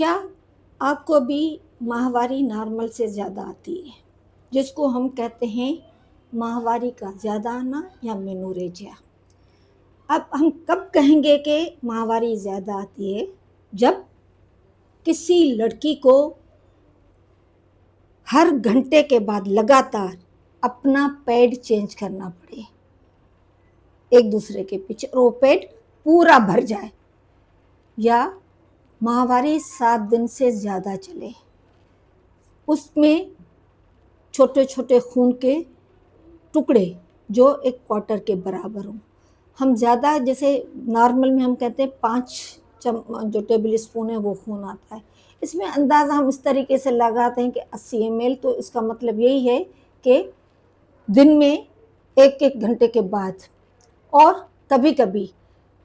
क्या आपको भी माहवारी नॉर्मल से ज़्यादा आती है, जिसको हम कहते हैं माहवारी का ज़्यादा आना या मेनोरेजिया? अब हम कब कहेंगे कि माहवारी ज़्यादा आती है? जब किसी लड़की को हर घंटे के बाद लगातार अपना पैड चेंज करना पड़े एक दूसरे के पीछे, और वो पैड पूरा भर जाए, या माहवारी 7 दिन से ज़्यादा चले, उसमें छोटे छोटे खून के टुकड़े जो एक क्वार्टर के बराबर हों। हम ज़्यादा, जैसे नॉर्मल में हम कहते हैं 5 जो टेबल स्पून है वो खून आता है, इसमें अंदाज़ा हम इस तरीके से लगाते हैं कि 80 ml, तो इसका मतलब यही है कि दिन में एक एक घंटे के बाद। और कभी कभी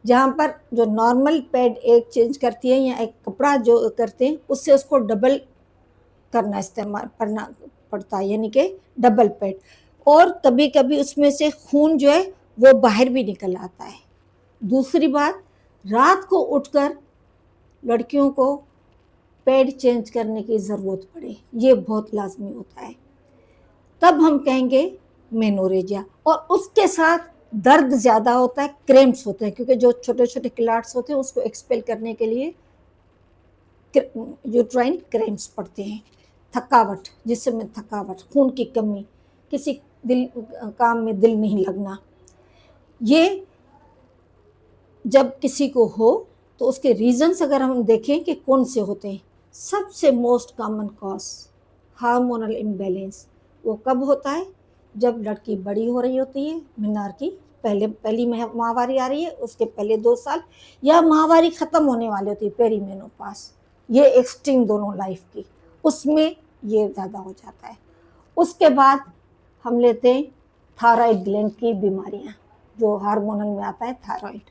जहाँ पर जो नॉर्मल पैड एक चेंज करती है या एक कपड़ा जो करते हैं, उससे उसको डबल करना इस्तेमाल करना पड़ता है, यानी कि डबल पैड। और कभी कभी उसमें से खून जो है वो बाहर भी निकल आता है। दूसरी बात, रात को उठकर लड़कियों को पैड चेंज करने की ज़रूरत पड़े, ये बहुत लाजमी होता है, तब हम कहेंगे मेनोरेजिया। और उसके साथ दर्द ज़्यादा होता है, क्रैम्प्स होते हैं, क्योंकि जो छोटे छोटे क्लॉट्स होते हैं उसको एक्सपेल करने के लिए यूट्राइन क्रैम्प्स पड़ते हैं। थकावट, जिसमें थकावट, खून की कमी, किसी दिल काम में दिल नहीं लगना, ये जब किसी को हो तो उसके रीजंस अगर हम देखें कि कौन से होते हैं, सबसे most common cause hormonal imbalance. वो कब होता है? जब लड़की बड़ी हो रही होती है, मीनार की पहली माहवारी आ रही है, उसके पहले 2 साल, या माहवारी ख़त्म होने वाली होती है, पेरीमेनोपास, ये एक्सट्रीम दोनों लाइफ की, उसमें ये ज़्यादा हो जाता है। उसके बाद हम लेते हैं थायराइड ग्लैंड की बीमारियां, जो हार्मोनल में आता है थायराइड।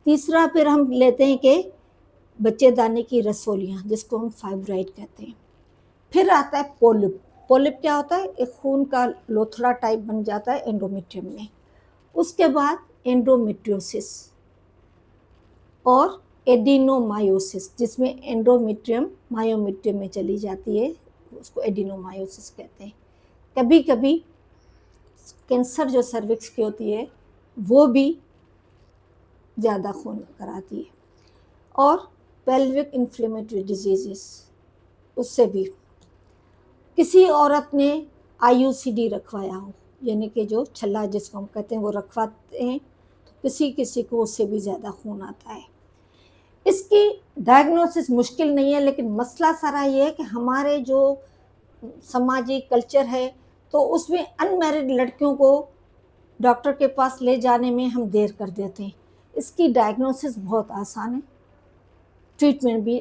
तीसरा फिर हम लेते हैं कि बच्चेदानी की रसोलियाँ, जिसको हम फाइब्राइड कहते हैं। फिर आता है पोलिप। पोलिप क्या होता है? एक खून का लोथड़ा टाइप बन जाता है एंडोमेट्रियम में। उसके बाद एंडोमेट्रियोसिस और एडिनोमायोसिस, जिसमें एंडोमेट्रियम मायोमेट्रियम में चली जाती है, उसको एडिनोमायोसिस कहते हैं। कभी कभी कैंसर जो सर्विक्स की होती है वो भी ज़्यादा खून कराती है। और पेल्विक इन्फ्लेमेटरी डिजीज़ेस, उससे भी किसी औरत ने IUCD रखवाया हो, यानी कि जो छल्ला जिसको हम कहते हैं वो रखवाते हैं, तो किसी किसी को उससे भी ज़्यादा खून आता है। इसकी डायग्नोसिस मुश्किल नहीं है, लेकिन मसला सारा ये है कि हमारे जो सामाजिक कल्चर है, तो उसमें अनमैरिड लड़कियों को डॉक्टर के पास ले जाने में हम देर कर देते हैं। इसकी डायग्नोसिस बहुत आसान है, ट्रीटमेंट भी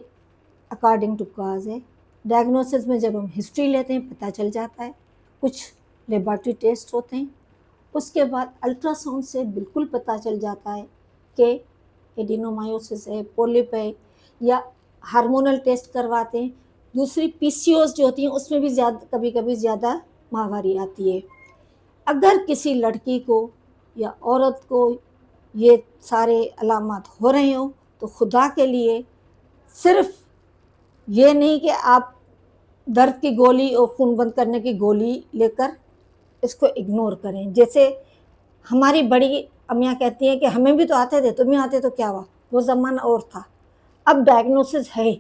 अकॉर्डिंग टू काज है। डायग्नोसिस में जब हम हिस्ट्री लेते हैं पता चल जाता है, कुछ लेबॉरेटरी टेस्ट होते हैं, उसके बाद अल्ट्रासाउंड से बिल्कुल पता चल जाता है कि एडिनोमायोसिस है, पोलिप है, या हार्मोनल टेस्ट करवाते हैं। दूसरी PCOS जो होती हैं उसमें भी कभी कभी ज़्यादा माहवारी आती है। अगर किसी लड़की को या औरत को ये सारे अलामत हो रहे हो, तो खुदा के लिए सिर्फ ये नहीं कि आप दर्द की गोली और खून बंद करने की गोली लेकर इसको इग्नोर करें। जैसे हमारी बड़ी अम्मियाँ कहती हैं कि हमें भी तो आते थे, तुम्हें आते तो क्या हुआ, वो ज़माना और था। अब डायग्नोसिस है,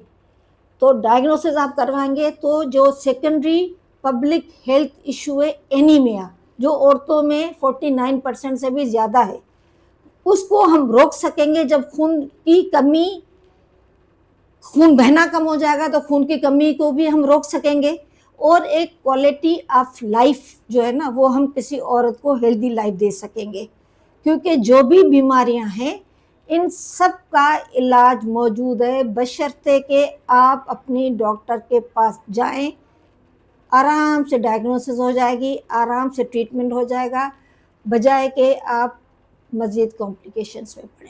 तो डायग्नोसिस आप करवाएंगे तो जो सेकेंडरी पब्लिक हेल्थ इशू है एनीमिया, जो औरतों में 49% से भी ज़्यादा है, उसको हम रोक सकेंगे। जब खून बहना कम हो जाएगा तो खून की कमी को भी हम रोक सकेंगे, और एक क्वालिटी ऑफ लाइफ जो है ना, वो हम किसी औरत को हेल्दी लाइफ दे सकेंगे। क्योंकि जो भी बीमारियां हैं इन सब का इलाज मौजूद है, बशर्ते कि आप अपनी डॉक्टर के पास जाएं, आराम से डायग्नोसिस हो जाएगी, आराम से ट्रीटमेंट हो जाएगा, बजाय कि आप मज़ीद कॉम्प्लिकेशंस में पड़ें।